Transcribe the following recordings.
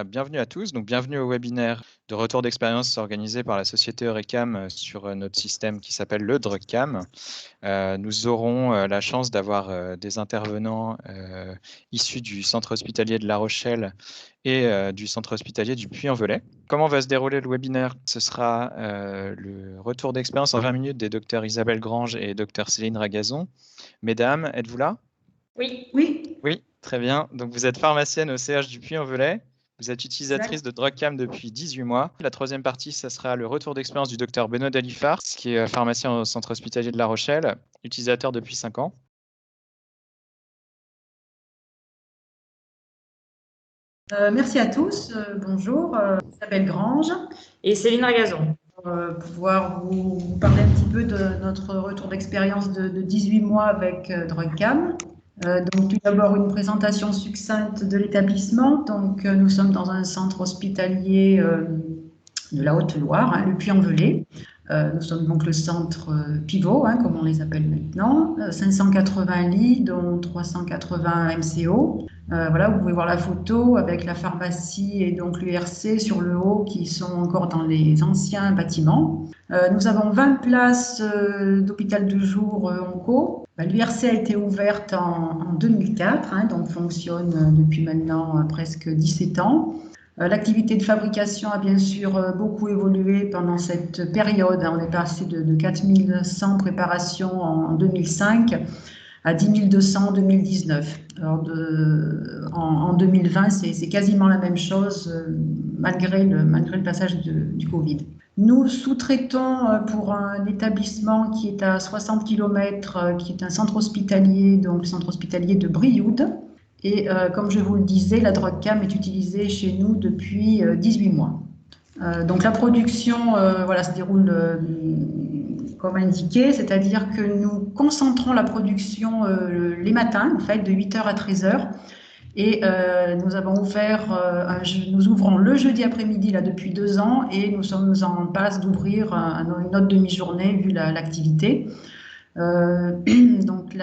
Bienvenue à tous, donc bienvenue au webinaire de retour d'expérience organisé par la société Eurecam sur notre système qui s'appelle le DrugCam. Nous aurons la chance d'avoir des intervenants issus du centre hospitalier de La Rochelle et du centre hospitalier du Puy-en-Velay. Comment va se dérouler le webinaire? Ce sera le retour d'expérience en 20 minutes des docteurs Isabelle Grange et docteur Céline Ragazon. Mesdames, êtes-vous là? Oui. Oui, très bien. Donc vous êtes pharmacienne au CH du Puy-en-Velay. Vous êtes utilisatrice de DrugCam depuis 18 mois. La troisième partie, ça sera le retour d'expérience du docteur Benoît Dalifard, qui est pharmacien au centre hospitalier de La Rochelle, utilisateur depuis 5 ans. Merci à tous. Bonjour, Isabelle Grange. Et Céline Ragazon. Pouvoir vous parler un petit peu de notre retour d'expérience de 18 mois avec DrugCam. Donc tout d'abord une présentation succincte de l'établissement. Donc nous sommes dans un centre hospitalier de la Haute-Loire, le Puy-en-Velay. Nous sommes donc le centre pivot, comme on les appelle maintenant, 580 lits, dont 380 MCO. Voilà, vous pouvez voir la photo avec la pharmacie et donc l'URC sur le haut qui sont encore dans les anciens bâtiments. Nous avons 20 places d'hôpital de jour onco. L'URC a été ouverte en 2004, donc fonctionne depuis maintenant presque 17 ans. L'activité de fabrication a bien sûr beaucoup évolué pendant cette période. On est passé de 4100 préparations en 2005 à 10 200 en 2019. Alors en 2020, c'est quasiment la même chose malgré le passage du Covid. Nous sous-traitons pour un établissement qui est à 60 km, qui est un centre hospitalier, donc le centre hospitalier de Brioude. Et comme je vous le disais, la DrugCam est utilisée chez nous depuis 18 mois. Donc la production se déroule comme indiqué, c'est-à-dire que nous concentrons la production les matins, en fait, de 8h à 13h. Et nous ouvrons le jeudi après-midi là depuis 2 ans et nous sommes en passe d'ouvrir une autre demi-journée vu l'activité. Donc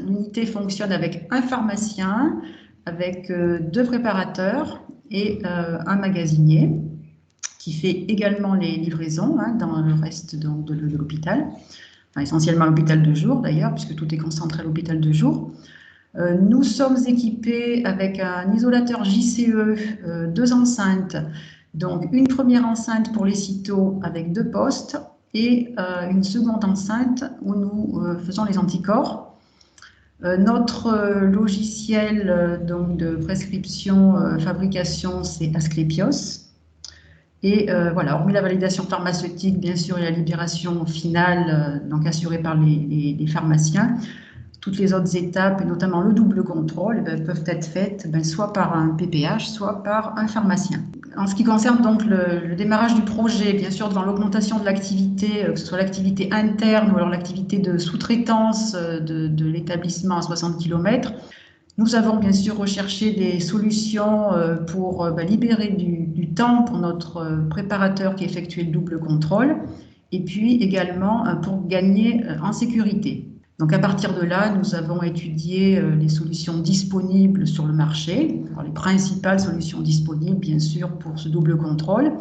l'unité fonctionne avec un pharmacien, avec 2 préparateurs et un magasinier qui fait également les livraisons dans le reste de l'hôpital, essentiellement l'hôpital de jour d'ailleurs, puisque tout est concentré à l'hôpital de jour. Nous sommes équipés avec un isolateur JCE, 2 enceintes, donc une première enceinte pour les cytos avec 2 postes et une seconde enceinte où nous faisons les anticorps. Notre logiciel donc de prescription, fabrication, c'est Asclepios. Et hormis la validation pharmaceutique, bien sûr, et la libération finale, donc assurée par les pharmaciens, toutes les autres étapes, et notamment le double contrôle, peuvent être faites soit par un PPH, soit par un pharmacien. En ce qui concerne donc le démarrage du projet, bien sûr, devant l'augmentation de l'activité, que ce soit l'activité interne ou alors l'activité de sous-traitance de l'établissement à 60 km, nous avons bien sûr recherché des solutions pour libérer du temps pour notre préparateur qui effectuait le double contrôle, et puis également pour gagner en sécurité. Donc à partir de là, nous avons étudié les solutions disponibles sur le marché, alors les principales solutions disponibles bien sûr pour ce double contrôle.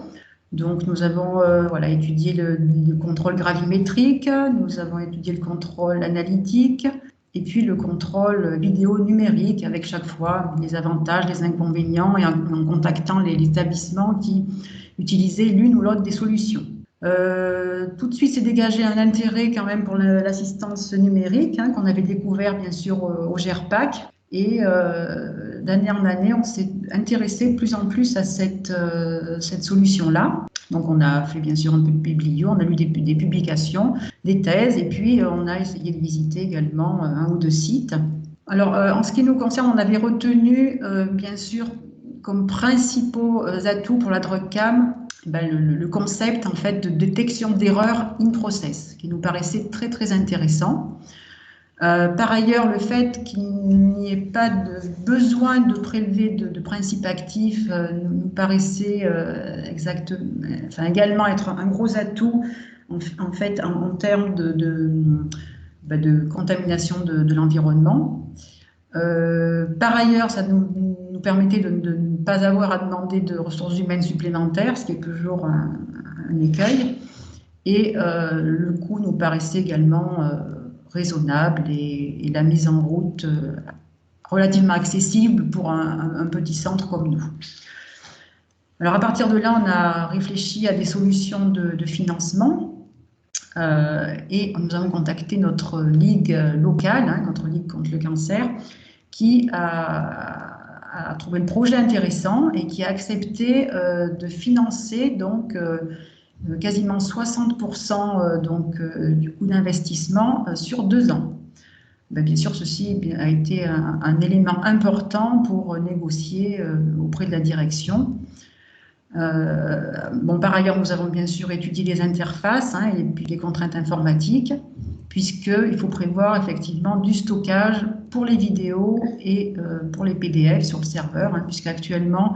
Donc nous avons étudié le contrôle gravimétrique, nous avons étudié le contrôle analytique et puis le contrôle vidéo numérique avec chaque fois les avantages, les inconvénients et en contactant les établissements qui utilisaient l'une ou l'autre des solutions. Tout de suite s'est dégagé un intérêt quand même pour l'assistance numérique qu'on avait découvert bien sûr au GERPAC et d'année en année on s'est intéressé de plus en plus à cette solution-là. Donc on a fait bien sûr un peu de biblio, on a lu des publications, des thèses et puis on a essayé de visiter également 1 ou 2 sites. Alors en ce qui nous concerne, on avait retenu bien sûr comme principaux atouts pour la DrugCam le concept en fait de détection d'erreurs in process qui nous paraissait très très intéressant. Par ailleurs, le fait qu'il n'y ait pas de besoin de prélever de principes actifs nous paraissait également être un gros atout en fait en termes de contamination de l'environnement. Par ailleurs, ça nous permettait de ne pas avoir à demander de ressources humaines supplémentaires, ce qui est toujours un écueil. Et le coût nous paraissait également raisonnable et la mise en route relativement accessible pour un petit centre comme nous. Alors à partir de là, on a réfléchi à des solutions de financement et nous avons contacté notre ligue locale, notre ligue contre le cancer, qui a trouvé le projet intéressant et qui a accepté de financer donc quasiment 60% du coût d'investissement sur 2 ans. Bien sûr, ceci a été un élément important pour négocier auprès de la direction. Par ailleurs, nous avons bien sûr étudié les interfaces et puis les contraintes informatiques, puisqu'il faut prévoir effectivement du stockage pour les vidéos et pour les PDF sur le serveur, puisqu'actuellement,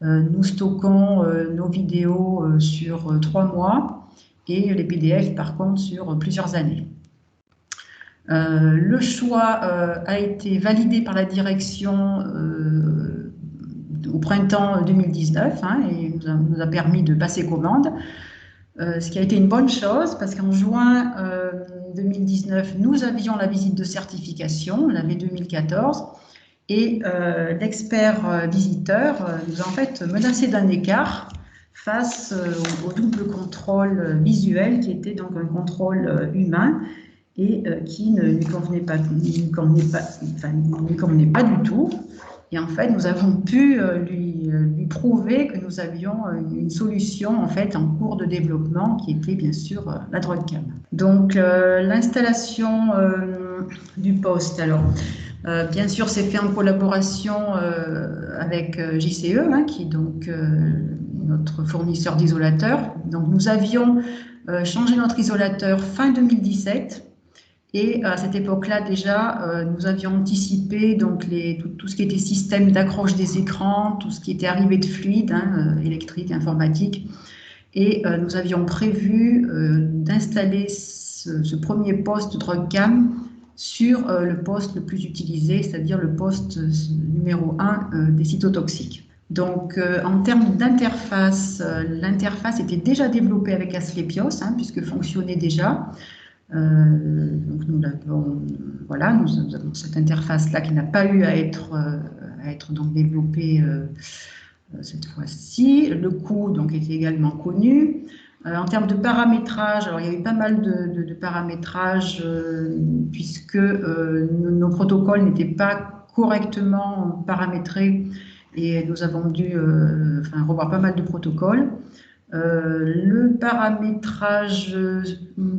nous stockons nos vidéos sur 3 mois et les PDF, par contre, sur plusieurs années. Le choix a été validé par la direction au printemps 2019 et nous a permis de passer commande, ce qui a été une bonne chose parce qu'en juin 2019, nous avions la visite de certification, on avait 2014, et l'expert visiteur nous a en fait menacé d'un écart face au double contrôle visuel qui était donc un contrôle humain et qui ne lui convenait pas du tout. Et en fait, nous avons pu lui prouver que nous avions une solution en fait en cours de développement qui était bien sûr la DrugCam. Donc l'installation du poste. Alors bien sûr, c'est fait en collaboration avec JCE, qui est donc notre fournisseur d'isolateurs. Donc nous avions changé notre isolateur fin 2017. Et à cette époque-là, déjà, nous avions anticipé donc tout ce qui était système d'accroche des écrans, tout ce qui était arrivée de fluide, électrique, informatique. Et nous avions prévu d'installer ce premier poste DrugCam sur le poste le plus utilisé, c'est-à-dire le poste numéro 1 des cytotoxiques. Donc, en termes d'interface, l'interface était déjà développée avec Asclepios, puisque fonctionnait déjà. Donc nous avons cette interface-là qui n'a pas eu à être donc développée cette fois-ci. Le coût donc était également connu. En termes de paramétrage, alors il y a eu pas mal de paramétrage puisque nos protocoles n'étaient pas correctement paramétrés et nous avons dû revoir pas mal de protocoles. Le paramétrage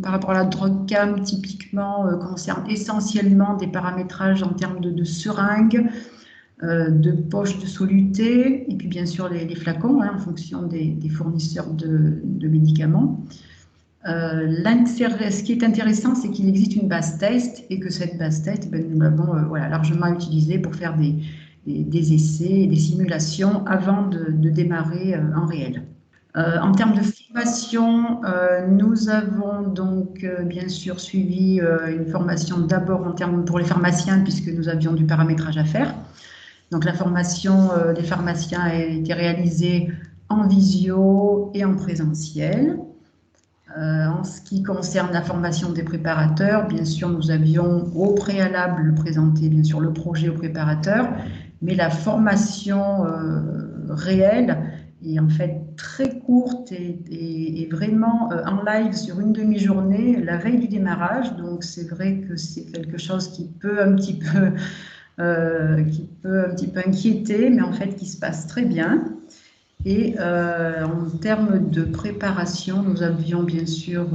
par rapport à la DrugCam typiquement concerne essentiellement des paramétrages en termes de seringues, de poches de soluté et puis bien sûr les flacons en fonction des fournisseurs de médicaments. Ce qui est intéressant, c'est qu'il existe une base test et que cette base test, nous l'avons largement utilisée pour faire des essais et des simulations avant de démarrer en réel. En termes de formation, nous avons donc bien sûr suivi une formation d'abord pour les pharmaciens puisque nous avions du paramétrage à faire. Donc la formation des pharmaciens a été réalisée en visio et en présentiel. En ce qui concerne la formation des préparateurs, bien sûr nous avions au préalable présenté bien sûr le projet aux préparateurs, mais la formation réelle est en fait très courte et vraiment en live sur une demi-journée la veille du démarrage. Donc c'est vrai que c'est quelque chose qui peut un petit peu inquiéter, mais en fait qui se passe très bien. Et en termes de préparation, nous avions bien sûr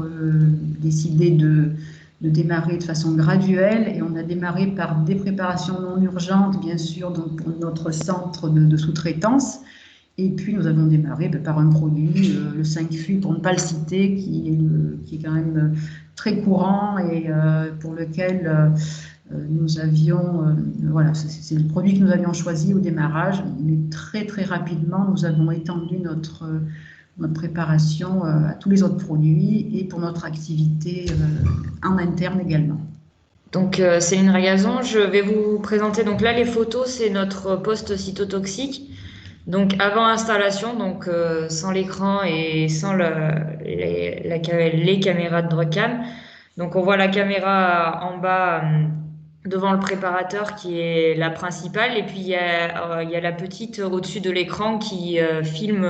décidé de démarrer de façon graduelle et on a démarré par des préparations non urgentes, bien sûr, donc pour notre centre de sous-traitance. Et puis, nous avons démarré par un produit, le 5FU, pour ne pas le citer, qui est quand même très courant et pour lequel nous avions... c'est le produit que nous avions choisi au démarrage, mais très, très rapidement, nous avons étendu notre préparation à tous les autres produits et pour notre activité en interne également. Donc, Céline Ragazon, je vais vous présenter. Donc là, les photos, c'est notre poste cytotoxique. Donc, avant installation, donc sans l'écran et sans les caméras de DRUCAM. Donc, on voit la caméra en bas devant le préparateur qui est la principale. Et puis, il y a la petite au-dessus de l'écran qui filme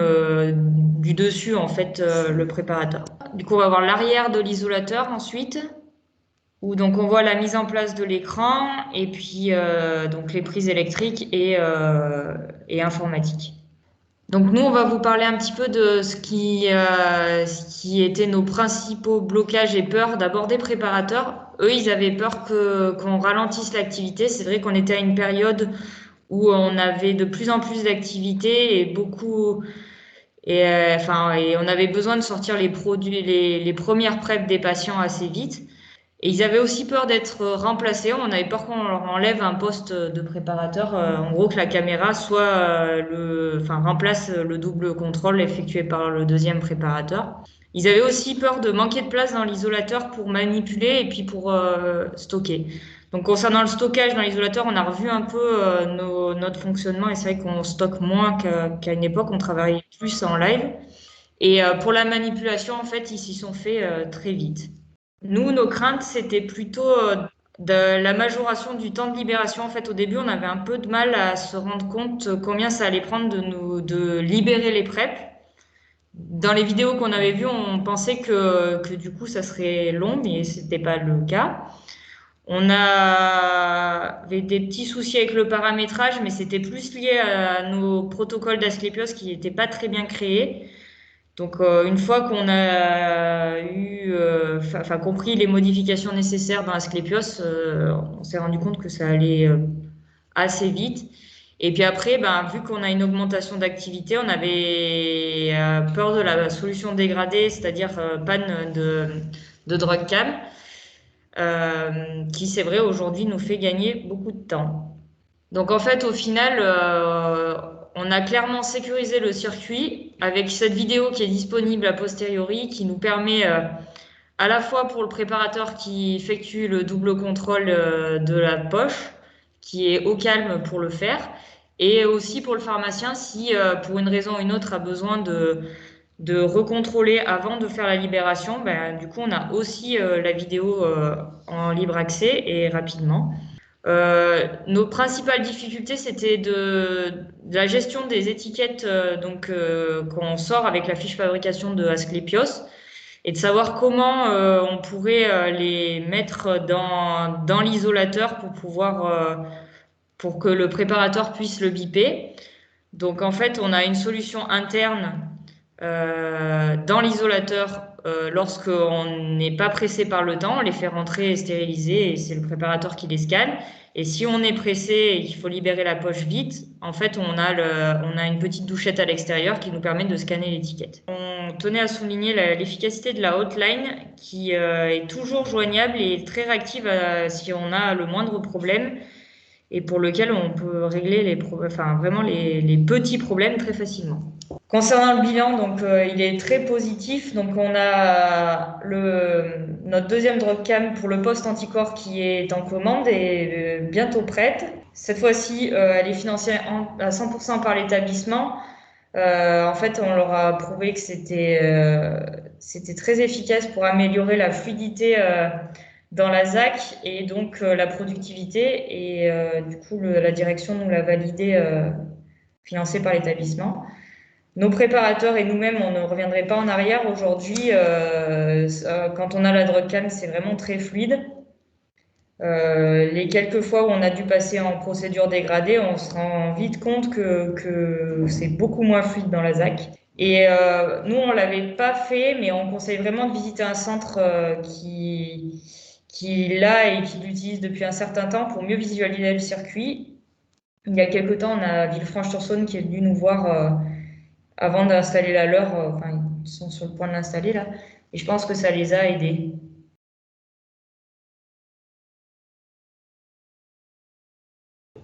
du dessus, en fait, le préparateur. Du coup, on va voir l'arrière de l'isolateur ensuite, où donc on voit la mise en place de l'écran et puis donc les prises électriques et informatiques. Donc nous, on va vous parler un petit peu de ce qui étaient nos principaux blocages et peurs. D'abord des préparateurs. Eux, ils avaient peur qu'on ralentisse l'activité. C'est vrai qu'on était à une période où on avait de plus en plus d'activités et beaucoup et on avait besoin de sortir les produits, les premières PrEP des patients assez vite. Et ils avaient aussi peur d'être remplacés. On avait peur qu'on leur enlève un poste de préparateur. En gros, que la caméra remplace le double contrôle effectué par le deuxième préparateur. Ils avaient aussi peur de manquer de place dans l'isolateur pour manipuler et puis pour stocker. Donc, concernant le stockage dans l'isolateur, on a revu un peu notre fonctionnement et c'est vrai qu'on stocke moins qu'à une époque. On travaillait plus en live. Et pour la manipulation, en fait, ils s'y sont fait très vite. Nous, nos craintes, c'était plutôt de la majoration du temps de libération. En fait, au début, on avait un peu de mal à se rendre compte combien ça allait prendre de libérer les PrEP. Dans les vidéos qu'on avait vues, on pensait que du coup, ça serait long, mais c'était pas le cas. On avait des petits soucis avec le paramétrage, mais c'était plus lié à nos protocoles d'Asclepios qui n'étaient pas très bien créés. Donc, une fois qu'on a compris les modifications nécessaires dans Asclepios, on s'est rendu compte que ça allait assez vite. Et puis après, vu qu'on a une augmentation d'activité, on avait peur de la solution dégradée, c'est-à-dire panne de DrugCam, qui, c'est vrai, aujourd'hui nous fait gagner beaucoup de temps. Donc en fait, au final, on a clairement sécurisé le circuit avec cette vidéo qui est disponible a posteriori, qui nous permet à la fois pour le préparateur qui effectue le double contrôle de la poche, qui est au calme pour le faire, et aussi pour le pharmacien si pour une raison ou une autre a besoin de recontrôler avant de faire la libération, du coup on a aussi la vidéo en libre accès et rapidement. Nos principales difficultés, c'était de la gestion des étiquettes qu'on sort avec la fiche fabrication de Asclepios et de savoir comment on pourrait les mettre dans l'isolateur pour que le préparateur puisse le biper. Donc en fait, on a une solution interne dans l'isolateur lorsqu'on n'est pas pressé par le temps, on les fait rentrer et stériliser et c'est le préparateur qui les scanne. Et si on est pressé et qu'il faut libérer la poche vite, en fait, on a une petite douchette à l'extérieur qui nous permet de scanner l'étiquette. On tenait à souligner l'efficacité de la hotline qui est toujours joignable et très réactive si on a le moindre problème et pour lequel on peut régler les petits problèmes très facilement. Concernant le bilan, donc il est très positif. Donc on a notre deuxième DrugCam pour le poste anticorps qui est en commande et bientôt prête. Cette fois-ci, elle est financée à 100% par l'établissement. En fait, on leur a prouvé que c'était très efficace pour améliorer la fluidité dans la ZAC et donc la productivité. Et du coup, la direction nous l'a validé, financé par l'établissement. Nos préparateurs et nous-mêmes, on ne reviendrait pas en arrière. Aujourd'hui, quand on a la DrugCam, c'est vraiment très fluide. Les quelques fois où on a dû passer en procédure dégradée, on se rend vite compte que c'est beaucoup moins fluide dans la ZAC. Et nous, on ne l'avait pas fait, mais on conseille vraiment de visiter un centre qui l'a et qui l'utilise depuis un certain temps pour mieux visualiser le circuit. Il y a quelques temps, on a Villefranche-sur-Saône qui est venu nous voir avant d'installer la leur. Ils sont sur le point de l'installer là. Et je pense que ça les a aidés.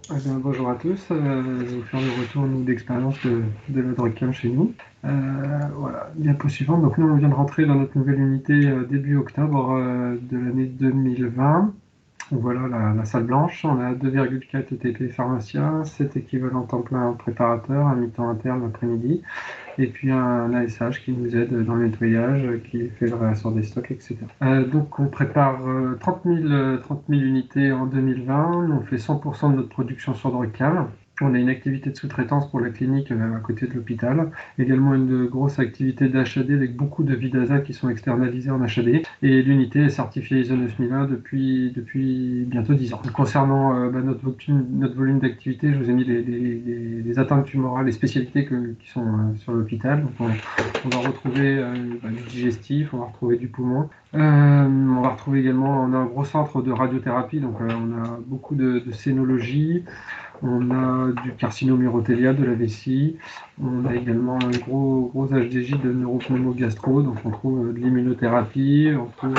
Bonjour à tous, je vais vous faire le retour d'expérience de la DrugCam chez nous. Voilà, diapo suivante. Donc nous on vient de rentrer dans notre nouvelle unité début octobre de l'année 2020. Voilà la salle blanche. On a 2,4 ETP pharmaciens, 7 équivalents temps plein préparateurs, un mi-temps interne l'après-midi, et puis un ASH qui nous aide dans le nettoyage, qui fait le réassort des stocks, etc. Donc on prépare 30 000 unités en 2020. On fait 100% de notre production sur DRUCAM. On a une activité de sous-traitance pour la clinique à côté de l'hôpital. Également une grosse activité d'HAD avec beaucoup de Vidasa qui sont externalisés en HAD. Et l'unité est certifiée ISO 9001 depuis bientôt 10 ans. Concernant notre volume d'activité, je vous ai mis les atteintes tumorales, les spécialités qui sont sur l'hôpital. Donc on va retrouver du digestif, on va retrouver du poumon. On va retrouver également, on a un gros centre de radiothérapie, donc on a beaucoup de scénologie. On a du carcinome urothélial, de la vessie. On a également un gros HDJ de neuropneumogastro. Donc on trouve de l'immunothérapie. On trouve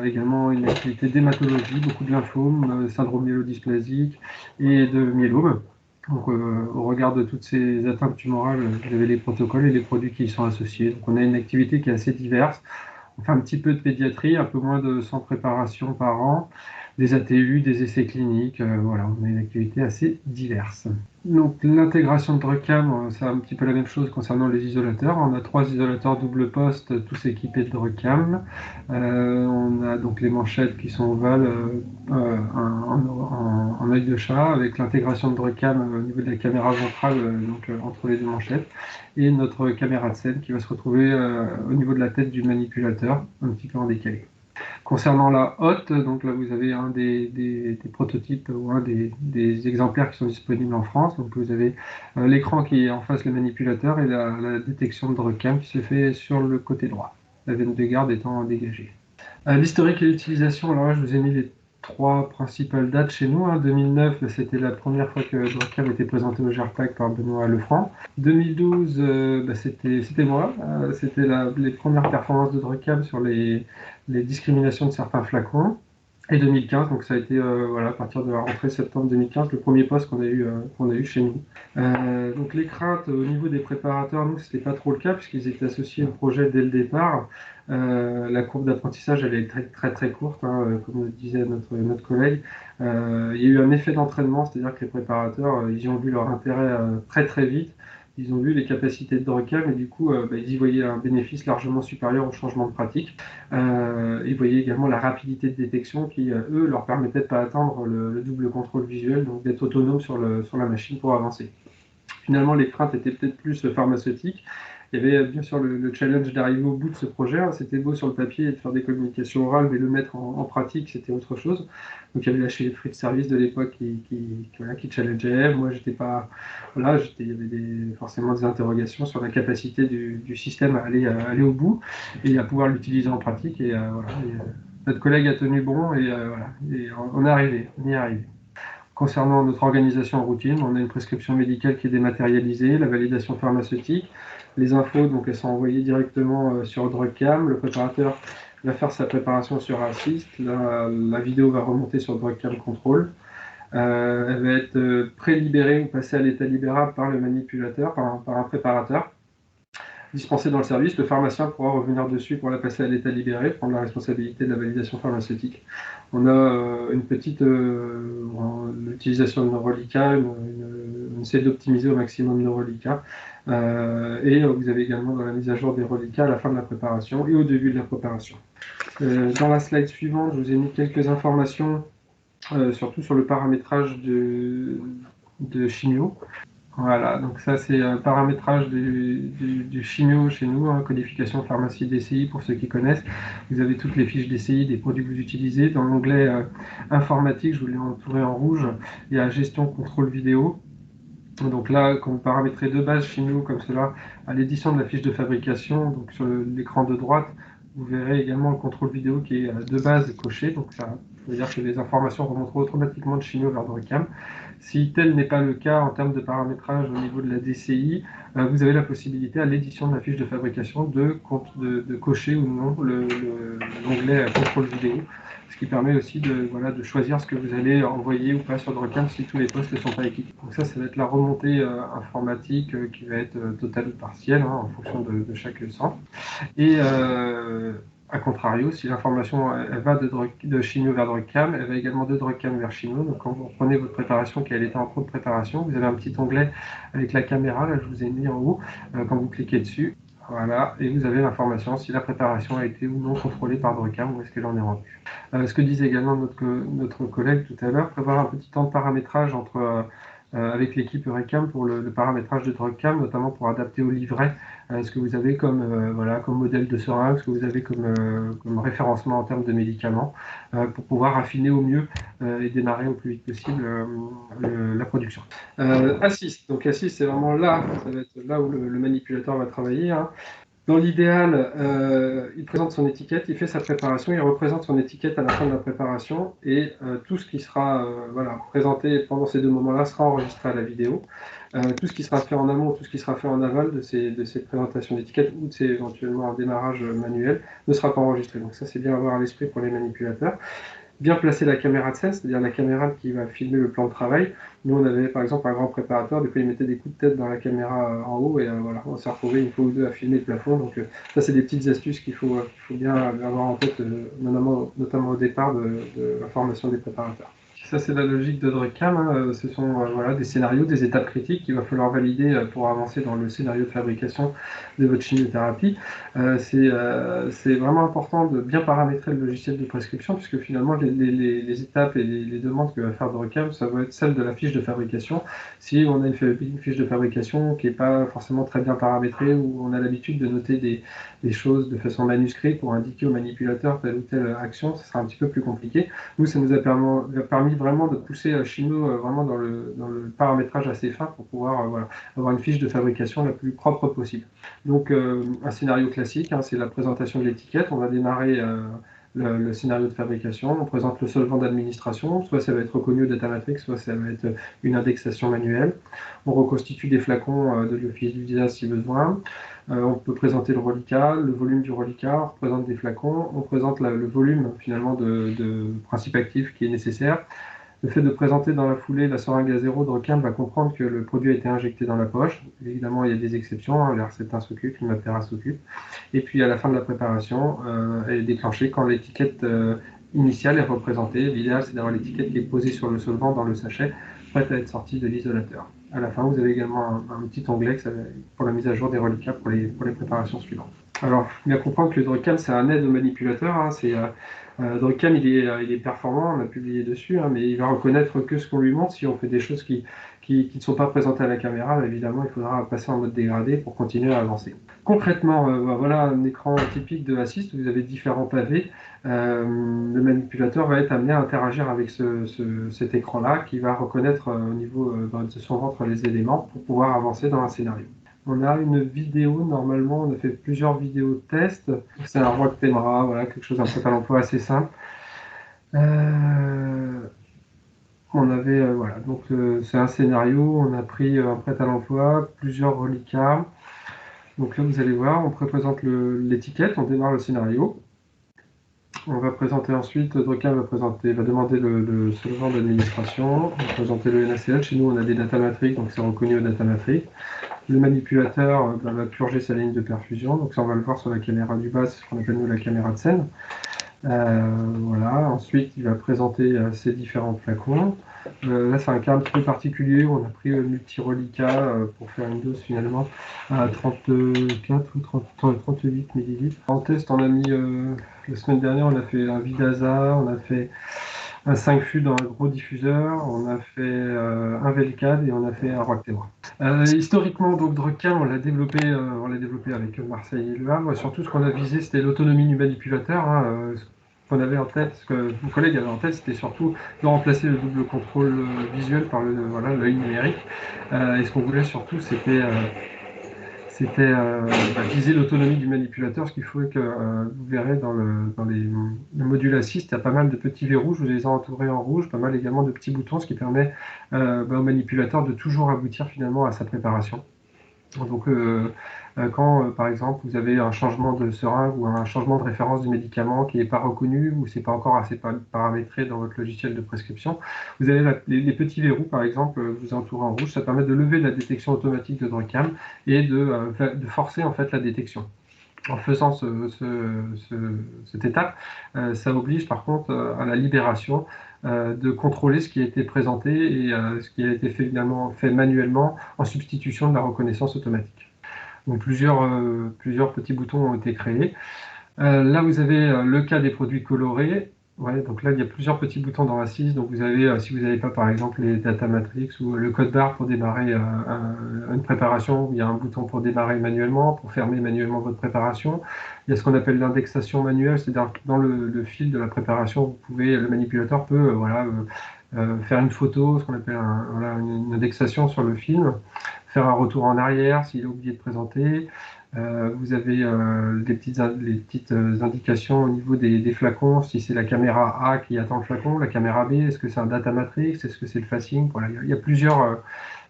également une activité d'hématologie, beaucoup de lymphome, syndrome myélodysplasique et de myélome. Donc au regard de toutes ces atteintes tumorales, vous avez les protocoles et les produits qui y sont associés. Donc on a une activité qui est assez diverse. On fait un petit peu de pédiatrie, un peu moins de 100 préparations par an, des ATU, des essais cliniques, voilà, on a une activité assez diverse. Donc l'intégration de DRUCAM, c'est un petit peu la même chose concernant les isolateurs. On a 3 isolateurs double poste, tous équipés de DRUCAM. On a donc les manchettes qui sont ovales en œil de chat, avec l'intégration de DRUCAM au niveau de la caméra ventrale, entre les deux manchettes, et notre caméra de scène qui va se retrouver au niveau de la tête du manipulateur, un petit peu en décalé. Concernant la hotte, donc là vous avez un des prototypes ou un des exemplaires qui sont disponibles en France. Donc vous avez l'écran qui est en face le manipulateur et la détection de DRUCAM qui se fait sur le côté droit, la veine de garde étant dégagée. L'historique et l'utilisation, alors là je vous ai mis les 3 principales dates chez nous. 2009, c'était la première fois que DRUCAM était présenté au GERTAC par Benoît Lefranc. 2012, c'était moi. C'était les premières performances de DRUCAM sur les discriminations de certains flacons. Et 2015, donc ça a été à partir de la rentrée septembre 2015, le premier poste qu'on a eu chez nous. Donc les craintes au niveau des préparateurs, nous, c'était pas trop le cas puisqu'ils étaient associés au projet dès le départ. La courbe d'apprentissage, elle est très très très courte, comme le disait notre collègue. Il y a eu un effet d'entraînement, c'est-à-dire que les préparateurs, ils y ont vu leur intérêt très très vite. Ils ont vu les capacités de DRUCAM et du coup, ils y voyaient un bénéfice largement supérieur au changement de pratique. Ils voyaient également la rapidité de détection qui, eux, leur permettait de ne pas atteindre le double contrôle visuel, donc d'être autonome sur la machine pour avancer. Finalement, les craintes étaient peut-être plus pharmaceutiques. Il y avait bien sûr le challenge d'arriver au bout de ce projet. C'était beau sur le papier et de faire des communications orales, mais le mettre en pratique, c'était autre chose. Donc il y avait la chef de service de l'époque qui challengeait. Moi, j'étais pas. Voilà, il y avait forcément des interrogations sur la capacité du système à aller au bout et à pouvoir l'utiliser en pratique. Et notre collègue a tenu bon et on est arrivé. On y est arrivé. Concernant notre organisation en routine, on a une prescription médicale qui est dématérialisée, la validation pharmaceutique. Les infos, donc, elles sont envoyées directement sur DRUCAM. Le préparateur va faire sa préparation sur Assist. La vidéo va remonter sur DRUCAM Control. Elle va être pré-libérée ou passée à l'état libérable par le manipulateur, par un préparateur. Dispensée dans le service, le pharmacien pourra revenir dessus pour la passer à l'état libéré, prendre la responsabilité de la validation pharmaceutique. On a une petite utilisation de Neurolica, on essaie d'optimiser au maximum Neurolica. Et vous avez également dans la mise à jour des reliquats à la fin de la préparation et au début de la préparation. Dans la slide suivante, je vous ai mis quelques informations, surtout sur le paramétrage de chimio. Voilà, donc ça c'est un paramétrage du chimio chez nous, codification pharmacie DCI pour ceux qui connaissent. Vous avez toutes les fiches DCI des produits que vous utilisez. Dans l'onglet informatique, je vous l'ai entouré en rouge, il y a gestion contrôle vidéo. Donc là, quand vous paramétrez de base chimio comme cela, à l'édition de la fiche de fabrication, donc sur l'écran de droite, vous verrez également le contrôle vidéo qui est de base coché. Donc ça veut dire que les informations remonteront automatiquement de chimio vers DRUCAM. Si tel n'est pas le cas en termes de paramétrage au niveau de la DCI, vous avez la possibilité à l'édition de la fiche de fabrication de cocher ou non l'onglet contrôle vidéo, ce qui permet aussi de choisir ce que vous allez envoyer ou pas sur DRUCAM si tous les postes ne sont pas équipés. Donc ça va être la remontée informatique qui va être totale ou partielle en fonction de chaque centre. Et A contrario, si l'information elle va de chimio vers DrugCam, elle va également de DrugCam vers chimio. Donc quand vous prenez votre préparation qui était en cours de préparation, vous avez un petit onglet avec la caméra, là je vous ai mis en haut, quand vous cliquez dessus, voilà, et vous avez l'information si la préparation a été ou non contrôlée par DrugCam, ou est-ce qu'elle en est rendue. Ce que disait également notre collègue tout à l'heure, prévoir un petit temps de paramétrage avec l'équipe Eurecam pour le paramétrage de DrugCam, notamment pour adapter au livret ce que vous avez comme modèle de seringue, ce que vous avez comme référencement en termes de médicaments, pour pouvoir affiner au mieux et démarrer au plus vite possible la production. A6, donc A6 c'est vraiment là, ça va être là où le manipulateur va travailler. Hein. Dans l'idéal, il présente son étiquette, il fait sa préparation, il représente son étiquette à la fin de la préparation et tout ce qui sera présenté pendant ces 2 moments-là sera enregistré à la vidéo. Tout ce qui sera fait en amont, tout ce qui sera fait en aval de ces présentations d'étiquettes ou de ces éventuellement un démarrage manuel ne sera pas enregistré. Donc ça c'est bien à avoir à l'esprit pour les manipulateurs. Bien placer la caméra de scène, c'est-à-dire la caméra qui va filmer le plan de travail. Nous, on avait par exemple un grand préparateur, des fois il mettait des coups de tête dans la caméra en haut et voilà, on s'est retrouvé une fois ou deux à filmer le plafond. Donc ça, c'est des petites astuces qu'il faut bien avoir en tête, notamment au départ de la formation des préparateurs. Ça, c'est la logique de DrugCam. Hein. Ce sont des scénarios, des étapes critiques qu'il va falloir valider pour avancer dans le scénario de fabrication de votre chimiothérapie. C'est vraiment important de bien paramétrer le logiciel de prescription, puisque finalement, les étapes et les demandes que va faire DrugCam, ça va être celle de la fiche de fabrication. Si on a une fiche de fabrication qui n'est pas forcément très bien paramétrée, où on a l'habitude de noter des choses de façon manuscrite pour indiquer au manipulateur telle ou telle action, ça sera un petit peu plus compliqué. Nous, ça nous a permis vraiment de pousser Chimio vraiment dans le paramétrage assez fin pour pouvoir avoir une fiche de fabrication la plus propre possible. Donc un scénario classique, hein, c'est la présentation de l'étiquette. On va démarrer le scénario de fabrication, on présente le solvant d'administration, soit ça va être reconnu au Datamatrix, soit ça va être une indexation manuelle. On reconstitue des flacons de lyophilisase si besoin. On peut présenter le reliquat, le volume du reliquat, on représente des flacons, on présente le volume finalement de principe actif qui est nécessaire. Le fait de présenter dans la foulée la seringue à zéro, DrugCam va comprendre que le produit a été injecté dans la poche. Évidemment, il y a des exceptions, hein, l'Herceptin s'occupe, l'Immaptera s'occupe. Et puis à la fin de la préparation, elle est déclenchée quand l'étiquette initiale est représentée. L'idéal, c'est d'avoir l'étiquette qui est posée sur le solvant dans le sachet, prête à être sortie de l'isolateur. À la fin, vous avez également un petit onglet pour la mise à jour des reliquats pour les préparations suivantes. Alors, il faut bien comprendre que le DrugCam, c'est un aide au manipulateur. Hein, DrugCam, il est performant, on a publié dessus, hein, mais il va reconnaître que ce qu'on lui montre. Si on fait des choses qui ne sont pas présentées à la caméra, évidemment, il faudra passer en mode dégradé pour continuer à avancer. Concrètement, voilà un écran typique de Assist où vous avez différents pavés. Le manipulateur va être amené à interagir avec cet écran-là qui va reconnaître au niveau de son ventre les éléments pour pouvoir avancer dans un scénario. On a une vidéo, normalement, on a fait plusieurs vidéos tests. C'est un roi de Temra, voilà, quelque chose, un prêt à l'emploi assez simple. On avait, donc c'est un scénario, on a pris un prêt à l'emploi, plusieurs reliquats. Donc là, vous allez voir, on représente l'étiquette, on démarre le scénario. On va présenter ensuite, DrugCam va demander le solvant d'administration, on va présenter le NaCl. Chez nous, on a des Datamatrix, donc c'est reconnu au Datamatrix. Le manipulateur va purger sa ligne de perfusion, donc ça on va le voir sur la caméra du bas, c'est ce qu'on appelle nous la caméra de scène. Voilà. Ensuite il va présenter ses différents flacons. Là c'est un cas un petit peu particulier, on a pris le multi-reliquat pour faire une dose finalement à 34 ou 38 ml. En test on a mis, la semaine dernière on a fait un Vidasa, on a fait un 5 fûts dans un gros diffuseur, on a fait un Velcad et on a fait un Roactéma. Historiquement, donc DrugCam, on l'a développé avec Marseille et Le Havre. Surtout, ce qu'on a visé, c'était l'autonomie du manipulateur. Hein, ce qu'on avait en tête, ce que mon collègue avait en tête, c'était surtout de remplacer le double contrôle visuel par l'œil numérique. Et ce qu'on voulait surtout, c'était viser l'autonomie du manipulateur, ce qu'il faut que vous verrez dans le module Assist, il y a pas mal de petits verrous, je vous les ai entourés en rouge, pas mal également de petits boutons, ce qui permet au manipulateur de toujours aboutir finalement à sa préparation. Donc quand par exemple vous avez un changement de seringue ou un changement de référence du médicament qui n'est pas reconnu ou c'est pas encore assez paramétré dans votre logiciel de prescription, vous avez les petits verrous par exemple vous entourez en rouge, ça permet de lever la détection automatique de DrugCam et de forcer en fait la détection. en faisant cette étape, ça oblige par contre à la libération de contrôler ce qui a été présenté et ce qui a été fait manuellement en substitution de la reconnaissance automatique. Donc plusieurs petits boutons ont été créés. Là, vous avez le cas des produits colorés. Ouais, donc là, il y a plusieurs petits boutons dans Assise. Donc vous avez, si vous n'avez pas par exemple les data matrix ou le code barre pour démarrer une préparation, il y a un bouton pour démarrer manuellement, pour fermer manuellement votre préparation. Il y a ce qu'on appelle l'indexation manuelle, c'est-à-dire que dans le fil de la préparation, le manipulateur peut faire une photo, ce qu'on appelle une indexation sur le film, faire un retour en arrière s'il a oublié de présenter. Vous avez les petites indications au niveau des flacons, si c'est la caméra A qui attend le flacon, la caméra B, est-ce que c'est un data matrix, est-ce que c'est le facing. Voilà, il y a plusieurs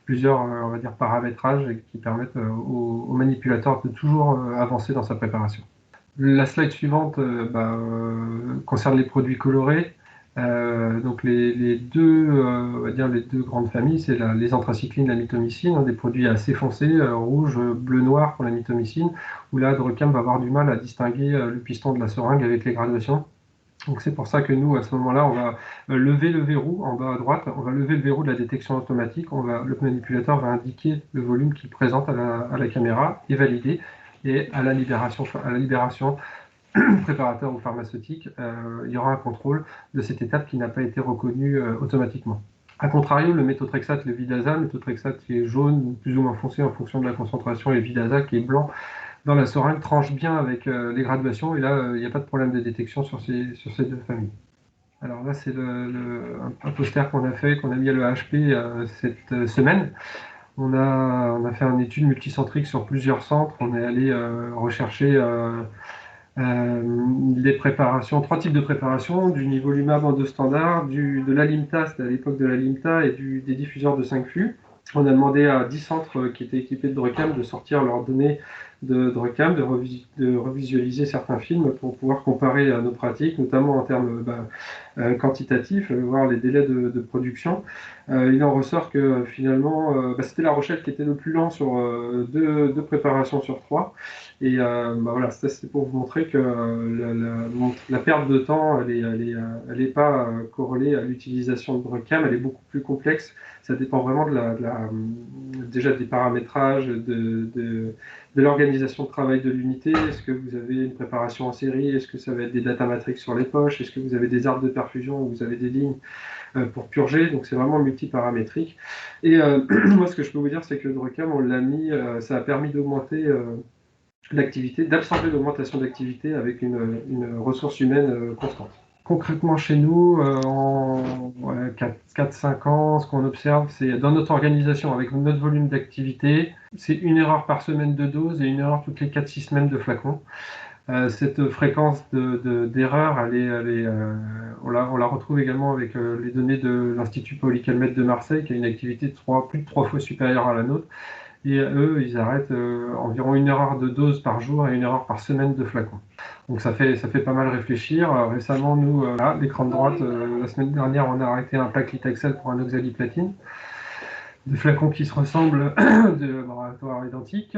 on va dire, paramétrages qui permettent au manipulateur de toujours avancer dans sa préparation. La slide suivante concerne les produits colorés. Donc les deux grandes familles, c'est les anthracyclines, la mitomycine, des produits assez foncés, rouge, bleu, noir pour la mitomycine, où là, Drugcam va avoir du mal à distinguer le piston de la seringue avec les graduations. Donc c'est pour ça que nous, à ce moment-là, on va lever le verrou en bas à droite, on va lever le verrou de la détection automatique, le manipulateur va indiquer le volume qu'il présente à la caméra et valider, et à la libération préparateur ou pharmaceutique, il y aura un contrôle de cette étape qui n'a pas été reconnue automatiquement. A contrario, le méthotrexate, le Vidasa, le méthotrexate qui est jaune, plus ou moins foncé en fonction de la concentration, et Vidasa qui est blanc dans la seringue, tranche bien avec les graduations, et là, il n'y a pas de problème de détection sur ces deux familles. Alors là, c'est un poster qu'on a mis à l'EHP cette semaine. On a fait une étude multicentrique sur plusieurs centres. On est allé rechercher des préparations, 3 types de préparations, du nivolumab en 2 standards, de l'Alimta, c'était à l'époque de l'Alimta, et des diffuseurs de 5 flux. On a demandé à 10 centres qui étaient équipés de Drugcam de sortir leurs données de Drugcam, de revisualiser certains films pour pouvoir comparer nos pratiques, notamment en termes quantitatifs, voir les délais de production. Il en ressort que finalement, c'était La Rochelle qui était le plus lent sur 2 préparations sur 3. Et voilà, c'est pour vous montrer que la perte de temps, elle est pas corrélée à l'utilisation de Drugcam, elle est beaucoup plus complexe. Ça dépend vraiment déjà des paramétrages, de l'organisation de travail de l'unité. Est-ce que vous avez une préparation en série? Est-ce que ça va être des data matrix sur les poches? Est-ce que vous avez des arbres de perfusion où vous avez des lignes pour purger? Donc c'est vraiment multiparamétrique. Et moi, ce que je peux vous dire, c'est que Drugcam, on l'a mis, ça a permis d'augmenter l'activité, d'absorber l'augmentation d'activité avec une ressource humaine constante. Concrètement, chez nous, en 4-5 ans, ce qu'on observe, c'est dans notre organisation, avec notre volume d'activité, c'est 1 erreur par semaine de dose et 1 erreur toutes les 4-6 semaines de flacon. Cette fréquence d'erreur, on la retrouve également avec les données de l'Institut Paoli-Calmette de Marseille, qui a une activité plus de 3 fois supérieure à la nôtre. Et eux, ils arrêtent environ 1 erreur de dose par jour et 1 erreur par semaine de flacon. Donc ça fait pas mal réfléchir. Récemment, nous, l'écran de droite, la semaine dernière, on a arrêté un pack Litaxel pour un oxaliplatine. Des flacons qui se ressemblent, de laboratoire identique.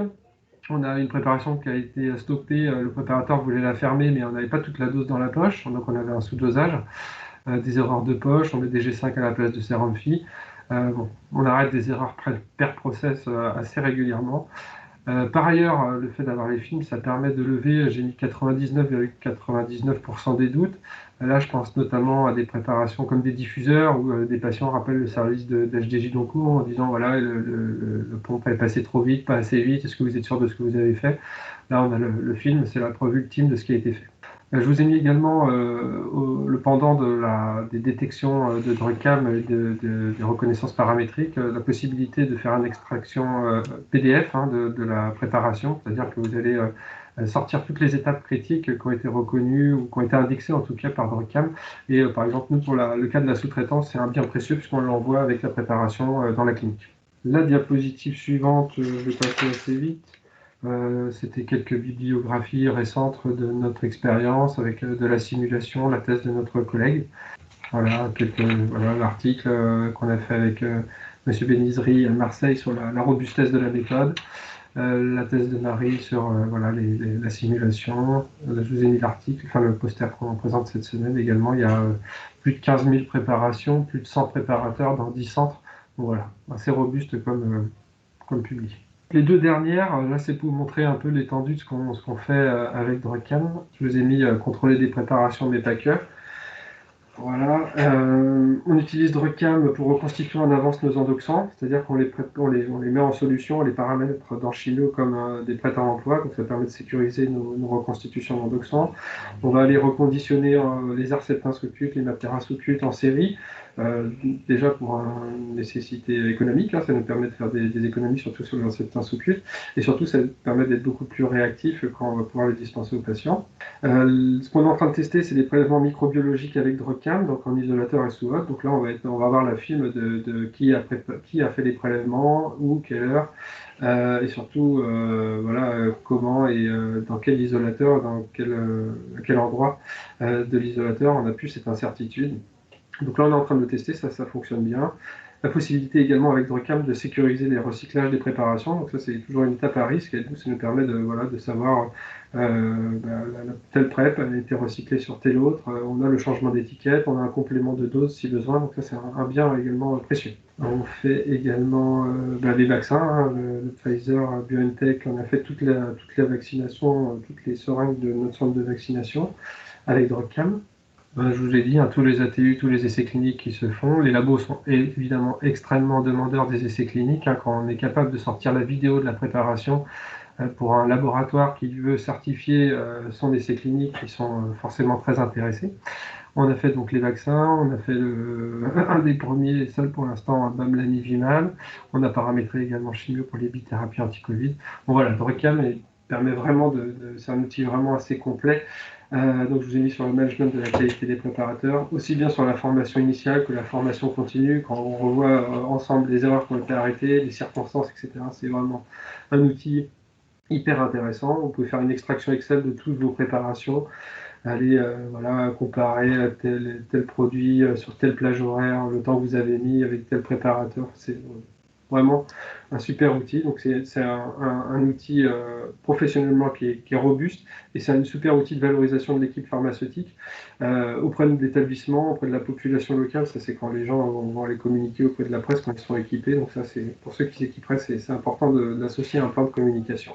On a une préparation qui a été stoppée. Le préparateur voulait la fermer, mais on n'avait pas toute la dose dans la poche. Donc on avait un sous-dosage. Des erreurs de poche, on met des G5 à la place de sérum phi. On arrête des erreurs per process assez régulièrement. Par ailleurs, le fait d'avoir les films, ça permet de lever, j'ai mis 99,99% des doutes. Là, je pense notamment à des préparations comme des diffuseurs où des patients rappellent le service d'HDJ Doncourt en disant voilà, le pompe est passé trop vite, pas assez vite, est-ce que vous êtes sûr de ce que vous avez fait? Là, on a le film, c'est la preuve ultime de ce qui a été fait. Je vous ai mis également le pendant des détections de Drugcam et des reconnaissances paramétriques, la possibilité de faire une extraction PDF de la préparation, c'est-à-dire que vous allez sortir toutes les étapes critiques qui ont été reconnues ou qui ont été indexées en tout cas par Drugcam. Et par exemple, nous, pour le cas de la sous-traitance, c'est un bien précieux puisqu'on l'envoie avec la préparation dans la clinique. La diapositive suivante, je vais passer assez vite. C'était quelques bibliographies récentes de notre expérience avec de la simulation, la thèse de notre collègue. Voilà, l'article qu'on a fait avec M. Benizri à Marseille sur la robustesse de la méthode. la thèse de Marie sur voilà, la simulation. Je vous ai mis l'article, enfin le poster qu'on présente cette semaine également. Il y a plus de 15 000 préparations, plus de 100 préparateurs dans 10 centres. Donc, voilà, assez robuste comme public. Les deux dernières, là c'est pour vous montrer un peu l'étendue de ce qu'on fait avec DRUCKAM. Je vous ai mis contrôler des préparations, mais pas que. Voilà, on utilise DRUCKAM pour reconstituer en avance nos endoxants, c'est-à-dire qu'on les met en solution, on les paramètre dans Chimio comme des prêts à l'emploi, donc ça permet de sécuriser nos reconstitutions d'endoxants. On va aller reconditionner les R-septins sous-culte, les Maptera sous-culte en série, déjà pour une nécessité économique, hein, ça nous permet de faire des économies surtout sur les R-septins sous-culte, et surtout ça permet d'être beaucoup plus réactif quand on va pouvoir les dispenser aux patients. Ce qu'on est en train de tester, c'est des prélèvements microbiologiques avec DRUCKAM, donc en isolateur et sous hôte. Donc là, on va avoir la film de qui a fait les prélèvements, où, quelle heure, et surtout voilà, comment et dans quel isolateur, à quel endroit de l'isolateur on a pu cette incertitude. Donc là, on est en train de le tester, ça fonctionne bien. La possibilité également avec DRUCKAM de sécuriser les recyclages des préparations. Donc ça, c'est toujours une étape à risque et ça nous permet de savoir telle prep a été recyclée sur telle autre. On a le changement d'étiquette, on a un complément de dose si besoin. Donc ça, c'est un bien également précieux. On fait également les vaccins, hein, le Pfizer, BioNTech. On a fait toute la vaccination, toutes les seringues de notre centre de vaccination avec DRUCKAM. Je vous ai dit, hein, tous les ATU, tous les essais cliniques qui se font. Les labos sont évidemment extrêmement demandeurs des essais cliniques. Hein, quand on est capable de sortir la vidéo de la préparation pour un laboratoire qui veut certifier son essai clinique, ils sont forcément très intéressés. On a fait donc les vaccins, on a fait un des premiers et seul pour l'instant, Bamlanivimab. On a paramétré également Chimio pour les bithérapies anti-Covid. Bon voilà, DRUCKAM permet vraiment c'est un outil vraiment assez complet. Donc je vous ai mis sur le management de la qualité des préparateurs, aussi bien sur la formation initiale que la formation continue, quand on revoit ensemble les erreurs qui ont été arrêtées, les circonstances, etc. C'est vraiment un outil hyper intéressant. Vous pouvez faire une extraction Excel de toutes vos préparations, aller voilà, comparer tel produit sur telle plage horaire, le temps que vous avez mis avec tel préparateur. C'est vraiment un super outil. Donc c'est un outil professionnellement qui est robuste et c'est un super outil de valorisation de l'équipe pharmaceutique auprès de l'établissement, auprès de la population locale. Ça, c'est quand les gens vont aller communiquer auprès de la presse quand ils sont équipés. Donc ça, c'est pour ceux qui s'équiperaient, c'est important d'associer un plan de communication.